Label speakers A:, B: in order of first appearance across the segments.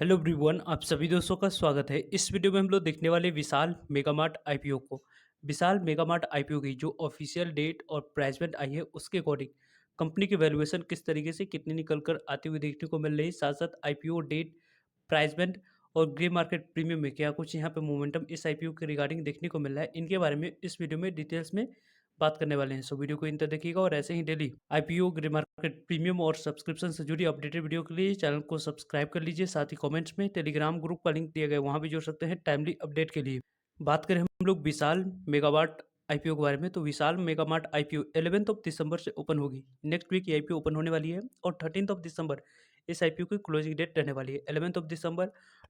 A: Hello everyone, आप सभी दोस्तों का स्वागत है। इस वीडियो में हम लोग देखने वाले विशाल मेगामार्ट आईपीओ को। विशाल मेगामार्ट आईपीओ की जो ऑफिशियल डेट और प्राइसमेंट आई है उसके अकॉर्डिंग कंपनी की वैल्यूएशन किस तरीके से कितनी निकल कर आती हुई देखने को मिल रही है। साथ साथ आईपीओ डेट, प्राइसमेंट और ग्रे मार्केट प्रीमियम में क्या कुछ यहाँ पे मोमेंटम इस आईपीओ के रिगार्डिंग देखने को मिल रहा है, इनके बारे में इस वीडियो में डिटेल्स में बात करने वाले हैं। सो वीडियो को इन तक देखिएगा और ऐसे ही daily IPO, grey market premium और सब्सक्रिप्शन से जुड़ी अपडेटेड वीडियो के लिए चैनल को सब्सक्राइब कर लीजिए। साथ ही कमेंट्स में टेलीग्राम ग्रुप का लिंक दिया गया है, वहाँ भी जुड़ सकते हैं टाइमली अपडेट के लिए। बात करें हम लोग विशाल मेगावाट आईपीओ के बारे में, तो विशाल मेगामार्ट आईपीओ 11 ऑफ दिसंबर से ओपन होगी। नेक्स्ट वीक ये आईपीओ ओपन होने वाली है और 13 ऑफ दिसंबर इस आईपीओ की क्लोजिंग डेट रहने वाली है। 11 ऑफ दिसंबर,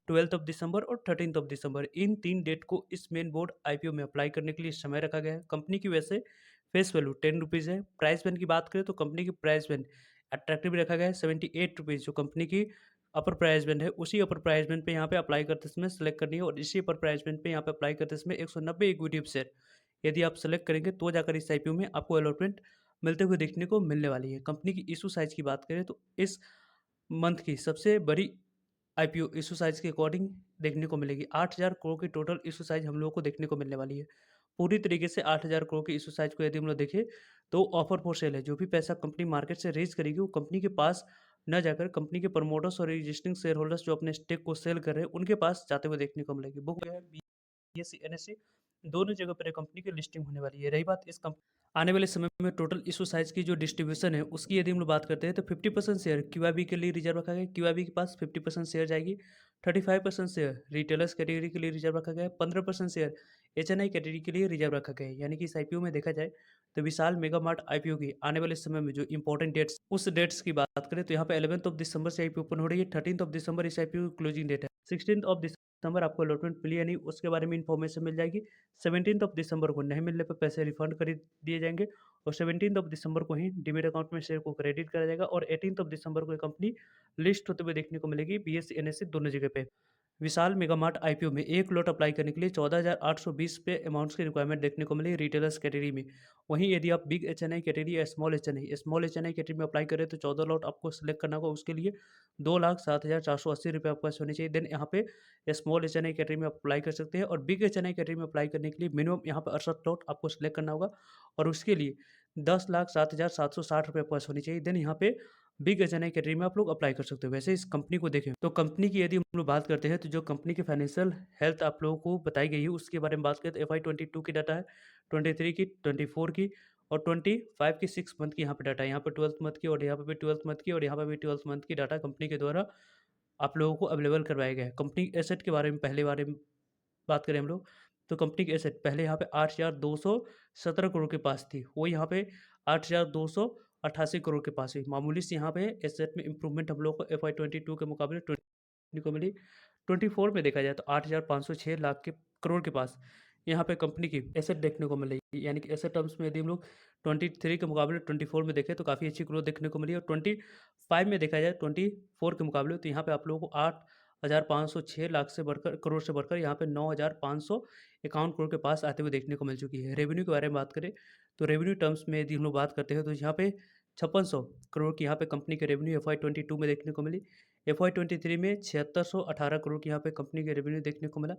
A: 12 ऑफ दिसंबर और 13 ऑफ दिसंबर, इन 3 डेट को इस मेन बोर्ड आईपीओ में अप्लाई करने के लिए समय रखा गया है। कंपनी की वैसे फेस वैल्यू 10 रुपीज़ है। प्राइस बैंड की बात करें तो कंपनी की प्राइस बैंड अट्रैक्टिव रखा गया है 78 रुपीज़, जो कंपनी की अपर प्राइस बैंड है। उसी अपर प्राइस बैंड पे यहाँ पे अप्लाई करते समय सेलेक्ट करनी है और इसी अपर प्राइस बैंड पे यहाँ पे अप्लाई करते समय 190 इक्विटी शेयर यदि आप सेलेक्ट करेंगे तो जाकर इस आईपीओ में आपको अलॉटमेंट मिलते हुए देखने को मिलने वाली है। कंपनी की इशू साइज की बात करें तो इस मंथ की सबसे बड़ी आईपीओ इशू साइज के अकॉर्डिंग देखने को मिलेगी। 8,000 करोड़ की टोटल इशू साइज हम लोगों को देखने को मिलने वाली है। पूरी तरीके से 8,000 करोड़ की इशू साइज को यदि हम लोग देखें तो ऑफर फॉर सेल है। जो भी पैसा कंपनी मार्केट से रेज करेगी वो कंपनी के पास न जाकर कंपनी के प्रमोटर्स और एग्जिस्टिंग शेयर होल्डर्स जो अपने स्टेक को सेल कर रहे हैं उनके पास जाते हुए देखने को मिलेगी। बुक है बीएसई एनएसई दोनों जगह पर कंपनी की लिस्टिंग होने वाली है। रही बात इस आने वाले समय में टोटल इशू साइज की जो डिस्ट्रीब्यूशन है उसकी यदि हम लोग बात करते हैं तो 50% शेयर क्यूआईबी के लिए रिजर्व रखा गया है। क्यूआईबी के पास 50% शेयर जाएगी। 35% शेयर रिटेलर्स कैटेगरी के लिए रिजर्व रखा गया है। 15% शेयर एचएनआई कैटेगरी के लिए रिजर्व रखा गया है। यानी कि इस आईपीओ में देखा जाए तो विशाल मेगा मार्ट आईपीओ की आने वाले समय में जो इंपॉर्टेंट डेट्स उस डेट्स की बात करें तो यहाँ पे 11 ऑफ दिसंबर से आईपीओ ओपन हो रही है। 13 ऑफ दिसंबर इस आईपीओ की क्लोजिंग डेट है। 16 ऑफ दिसंबर आपको अलॉटमेंट मिली या नहीं उसके बारे में इन्फॉर्मेशन मिल जाएगी। 17 ऑफ दिसंबर को नहीं मिलने पर पैसे रिफंड कर दिए जाएंगे और 17 ऑफ दिसंबर को ही डीमेट अकाउंट में शेयर को क्रेडिट करा जाएगा और 18 ऑफ दिसंबर को ये कंपनी लिस्ट होते हुए देखने को मिलेगी बीएसई एनएसई दोनों जगह पे। विशाल मेगामार्ट आईपीओ में एक लॉट अप्लाई करने के लिए 14,820 पे अमाउंट्स की रिक्वायरमेंट देखने को मिली रिटेलर्स कैटेगरी में। वहीं यदि आप बिग एचएनआई कैटेगरी या स्मॉल एचएनआई कैटेगरी में अप्लाई करें तो 14 लॉट आपको सेलेक्ट करना होगा। उसके लिए 2,07,480 रुपये आपके पास होने चाहिए। देन यहाँ पे स्मॉल एचएनआई कैटेगरी में अप्लाई कर सकते हैं और बिग एचएनआई कैटेगरी में अप्लाई करने के लिए मिनिमम यहाँ पे 68 लॉट आपको सेलेक्ट करना होगा और उसके लिए 10,07,760 रुपये आपके पास होनी चाहिए। देन यहाँ पे बिग एचएनआई कैटेगरी में आप लोग अप्लाई कर सकते हो। वैसे इस कंपनी को देखें तो कंपनी की यदि हम लोग बात करते हैं तो जो कंपनी की फाइनेंशियल हेल्थ आप लोगों को बताई गई है उसके बारे में बात करें तो FY 22 की डाटा है, 23 की, 24 की और 25 की 6 मंथ की यहाँ पे डाटा है। यहाँ पे 12th मंथ की और यहाँ पे भी 12th मंथ की और यहाँ पे भी 12th मंथ की डाटा कंपनी के द्वारा आप लोगों को अवेलेबल करवाया गया है। कंपनी एसेट के बारे में पहले बारे में बात करें हम लोग तो कंपनी की एसेट पहले यहाँ पे 8,217 करोड़ के पास थी, वो यहाँ पे 8,288 करोड़ के पास हुई। मामूली सी यहाँ पे एसेट में इंप्रूवमेंट हम लोग को FY 22 के मुकाबले 20 को मिली। 24 में देखा जाए तो 8,506 लाख के करोड़ के पास यहाँ पे कंपनी की एसेट देखने को मिलेगी। यानी कि एसेट टर्म्स में यदि हम लोग 23 के मुकाबले 24 में देखें तो काफ़ी अच्छी ग्रोथ देखने को मिली और 25 में देखा जाए 24 के मुकाबले तो यहाँ पे आप लोगों को 8,506 लाख से बढ़कर करोड़ से बढ़कर यहाँ पे 9,551 करोड़ के पास आते हुए देखने को मिल चुकी है। रेवेन्यू के बारे में बात करें तो रेवेन्यू टर्म्स में यदि हम लोग बात करते हैं तो यहाँ पे 5600 करोड़ की यहाँ पे कंपनी के रेवेन्यू FY 22 में देखने को मिली। FY 23 में 7618 करोड़ की यहाँ पे कंपनी के रेवेन्यू देखने को मिला।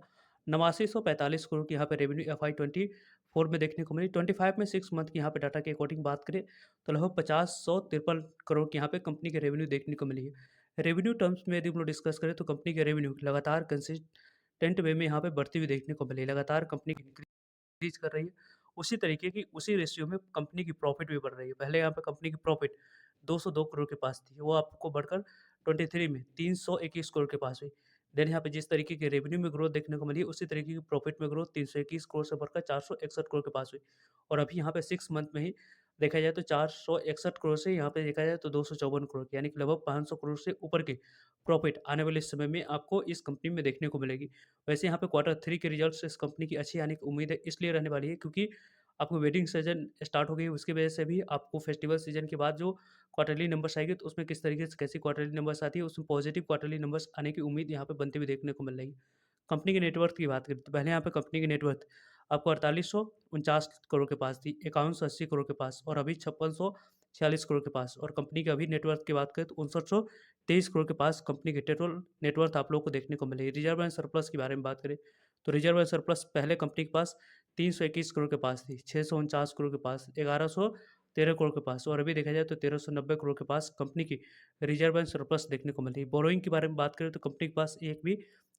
A: 8945 करोड़ की यहाँ पे रेवेन्यू FY 24 में देखने को मिली। 25 में 6 मंथ की यहाँ पे डाटा के अकॉर्डिंग बात करें तो लगभग 50,153 करोड़ की यहाँ पे कंपनी के रेवेन्यू देखने को मिली है। रेवेन्यू टर्म्स में यदि हम लोग डिस्कस करें तो कंपनी के रेवेन्यू लगातार कंसिस्टेंट वे में यहाँ पे बढ़ती हुई देखने को मिली। लगातार कंपनी इंक्रीज कर रही है। उसी तरीके की उसी रेशियो में कंपनी की प्रॉफिट भी बढ़ रही है। पहले यहाँ पे कंपनी की प्रॉफिट 202 करोड़ के पास थी, वो आपको बढ़कर 23 में 321 करोड़ के पास हुई। देन यहाँ पे जिस तरीके की रेवेन्यू में ग्रोथ देखने को मिली है उसी तरीके की प्रॉफिट में ग्रोथ 321 करोड़ से बढ़कर 461 करोड़ के पास हुई और अभी यहाँ पे 6 मंथ में ही देखा जाए तो 461 करोड़ से यहाँ पे देखा जाए तो 254 करोड़ की, यानी कि लगभग 500 करोड़ से ऊपर की प्रॉफिट आने वाले समय में आपको इस कंपनी में देखने को मिलेगी। वैसे यहाँ पे Q3 के रिजल्ट्स इस कंपनी की अच्छी आने की उम्मीद है, इसलिए रहने वाली है क्योंकि आपको वेडिंग सीजन स्टार्ट हो गई है, उसकी वजह से भी आपको फेस्टिवल सीजन के बाद जो क्वार्टरली नंबर्स आएगी तो उसमें किस तरीके से कैसी क्वार्टरली नंबर्स आती है उसमें पॉजिटिव क्वार्टरली नंबर्स आने की उम्मीद यहाँ पे बनती हुई देखने को मिल रही है। कंपनी के नेटवर्थ की बात करें तो पहले यहाँ पे कंपनी की नेटवर्थ आपको 4849 करोड़ के पास थी, 5180 करोड़ के पास और अभी 5646 करोड़ के पास और कंपनी के अभी नेटवर्थ की बात करें तो 23 करोड़ के पास कंपनी की टोटल नेटवर्थ आप लोगों को देखने को मिलेगी। रिजर्व एंड सरप्लस के बारे में बात करें तो रिजर्व एंड सरप्लस पहले कंपनी के पास 321 करोड़ के पास थी, 649 करोड़ के पास, 1113 करोड़ के पास, और अभी देखा जाए तो 1390 करोड़ के पास कंपनी की रिजर्व एंड सरप्लस देखने को मिल रही है। बोरोइंग के बारे में बात करें तो कंपनी के पास एक भी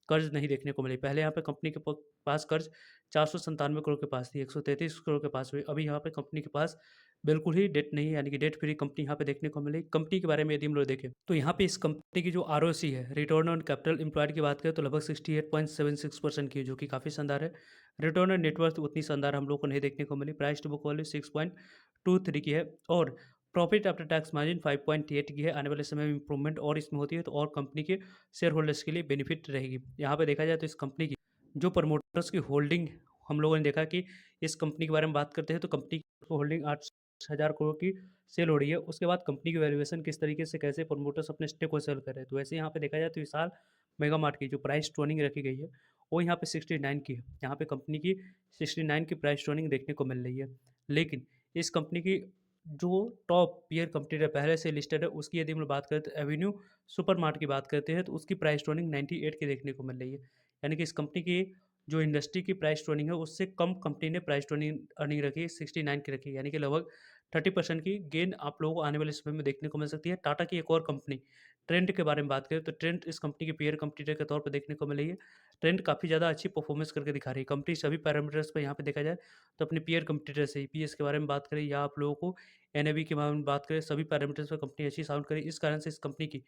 A: कर्ज नहीं देखने को मिली। पहले यहाँ पे कंपनी के पास कर्ज 497 करोड़ के पास थी, 133 करोड़ के पास हुई। अभी यहाँ पे कंपनी के पास बिल्कुल ही डेट नहीं है, यानी कि डेट फ्री कंपनी यहाँ पे देखने को मिली। कंपनी के बारे में यदि हम लोग देखें तो यहाँ पे इस कंपनी की जो आरओसी है, रिटर्न ऑन कैपिटल एम्प्लॉयड की बात करें तो लगभग 68.76% की है, जो कि काफ़ी शानदार है। रिटर्न ऑन नेटवर्थ उतनी शानदार हम लोग को नहीं देखने को मिली। प्राइस टू बुक वैल्यू 6.23 की है, और प्रॉफिट आफ्टर टैक्स मार्जिन 5.8 की है। आने वाले समय में इंप्रूवमेंट और इसमें होती है तो और कंपनी के शेयर होल्डर्स के लिए बेनिफिट रहेगी। यहाँ पे देखा जाए तो इस कंपनी की जो प्रमोटर्स की होल्डिंग हम लोगों ने देखा कि इस कंपनी के बारे में बात करते हैं तो कंपनी की होल्डिंग 8,000 करोड़ की सेल हो रही है। उसके बाद कंपनी की वैल्यूएशन किस तरीके से, कैसे प्रमोटर्स अपने स्टेक को सेल कर रहे हैं, तो वैसे यहाँ पे देखा जाए तो विशाल मेगा मार्ट की जो प्राइस टोनिंग रखी गई है वो यहाँ पे 69 की है। यहाँ पे कंपनी की 69 की प्राइस टोनिंग देखने को मिल रही है। लेकिन इस कंपनी की जो टॉप पीयर कंपनी पहले से लिस्टेड है उसकी यदि हम लोग बात करें तो एवेन्यू सुपर मार्ट की बात करते हैं तो उसकी प्राइस टोनिंग 98 की देखने को मिल रही है। यानी कि इस कंपनी की जो इंडस्ट्री की प्राइस टोनिंग है उससे कम कंपनी ने प्राइस टोनिंग अर्निंग रखी है, 69 की रखी है, यानी कि लगभग 30% की गेन आप लोगों को आने वाले समय में देखने को मिल सकती है। टाटा की एक और कंपनी ट्रेंड के बारे में बात करें तो ट्रेंड इस कंपनी की पीयर कंपटीटर के तौर पर देखने को मिल रही है। ट्रेंड काफ़ी ज़्यादा अच्छी परफॉर्मेंस करके दिखा रही है। कंपनी सभी पैरामीटर्स पर यहाँ पे देखा जाए तो अपने पीयर कंपटीटर से ईपीएस के बारे में बात करें या आप लोगों को एनएवी के बारे में बात करें, सभी पैरामीटर्स पर कंपनी अच्छी साउंड करे। इस कारण से इस कंपनी की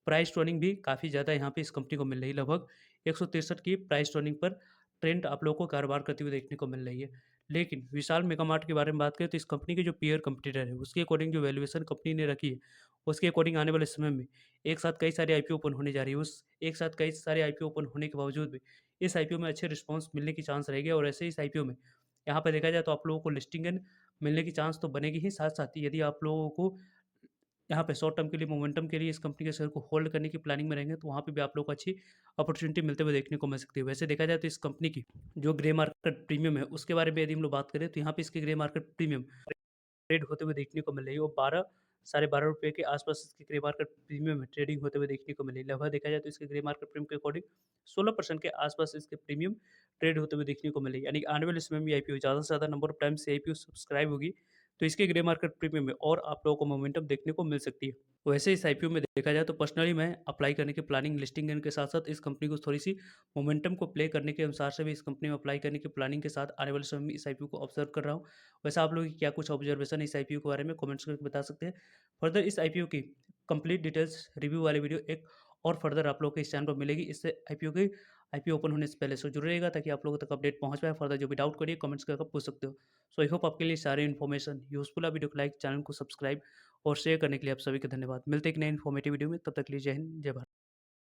A: प्राइस टोनिंग भी काफ़ी ज़्यादा यहाँ पे इस कंपनी को मिल रही है। लगभग 163 की प्राइस टोनिंग पर ट्रेंड आप लोगों को कारोबार करते हुए देखने को मिल रही है। लेकिन विशाल मेगा मार्ट के बारे में बात करें तो इस कंपनी के जो पीयर कंपटीटर है उसके अकॉर्डिंग जो वैल्यूएशन कंपनी ने रखी है उसके अकॉर्डिंग आने वाले समय में एक साथ कई सारे आईपीओ ओपन होने जा रही है। उस एक साथ कई सारे आईपीओ ओपन होने के बावजूद भी इस आईपीओ में अच्छे रिस्पॉन्स मिलने की चांस रहेगी, और ऐसे इस आईपीओ में यहाँ पर देखा जाए तो आप लोगों को लिस्टिंग मिलने की चांस तो बनेगी ही, साथ साथ ही यदि आप लोगों को यहाँ पे शॉर्ट टर्म के लिए मोमेंटम के लिए इस कंपनी के शेयर को होल्ड करने की प्लानिंग में रहेंगे तो वहाँ पे भी आप लोग को अच्छी अपॉर्चुनिटी मिलते हुए देखने को मिल सकती है। वैसे देखा जाए तो इस कंपनी की जो ग्रे मार्केट प्रीमियम है उसके बारे में यदि हम लोग बात करें तो यहाँ पे इसकी ग्रे मार्केट प्रीमियम ट्रेड होते हुए देखने को मिल रही है। वो 12 साढ़े 12 रुपये के आसपास इसकी ग्रे मार्केट प्रीमियम में ट्रेडिंग होते हुए देखने को मिली। लगभग देखा जाए तो इसके ग्रे मार्केट प्रीमियम के अकॉर्डिंग 16% के आसपास इसके प्रीमियम ट्रेड होते हुए देखने को मिली। यानी कि आने वाले समय में आईपीओ ज़्यादा से ज़्यादा नंबर ऑफ टाइम से आईपीओ सब्सक्राइब होगी तो इसके ग्रे मार्केट प्रीमियम में और आप लोगों को मोमेंटम देखने को मिल सकती है। वैसे इस आईपीओ में देखा जाए तो पर्सनली मैं अप्लाई करने की प्लानिंग लिस्टिंग के साथ साथ इस कंपनी को थोड़ी सी मोमेंटम को प्ले करने के अनुसार से भी इस कंपनी में अप्लाई करने की प्लानिंग के साथ आने वाले समय में इस आईपीओ को ऑब्जर्व कर रहा हूँ। वैसे आप लोगों की क्या कुछ ऑब्जर्वेशन इस आईपीओ के बारे में कमेंट्स करके बता सकते हैं। फर्दर इस आईपीओ की कंप्लीट डिटेल्स रिव्यू वाली वीडियो एक और फर्दर आप लोगों को इस चैनल पर मिलेगी। इससे आईपीओ ओपन होने से पहले से जुड़े रहेगा ताकि आप लोगों तक अपडेट पहुंच पाए। फर्दर जो भी डाउट करिए कमेंट्स करके पूछ सकते हो। सो आई होप आपके लिए सारी इन्फॉर्मेशन यूजफुल है। वीडियो को लाइक, चैनल को सब्सक्राइब और शेयर करने के लिए आप सभी का धन्यवाद। मिलते हैं एक नए इन्फॉर्मेटिव वीडियो में, तब तक के लिए जय हिंद, जय भारत।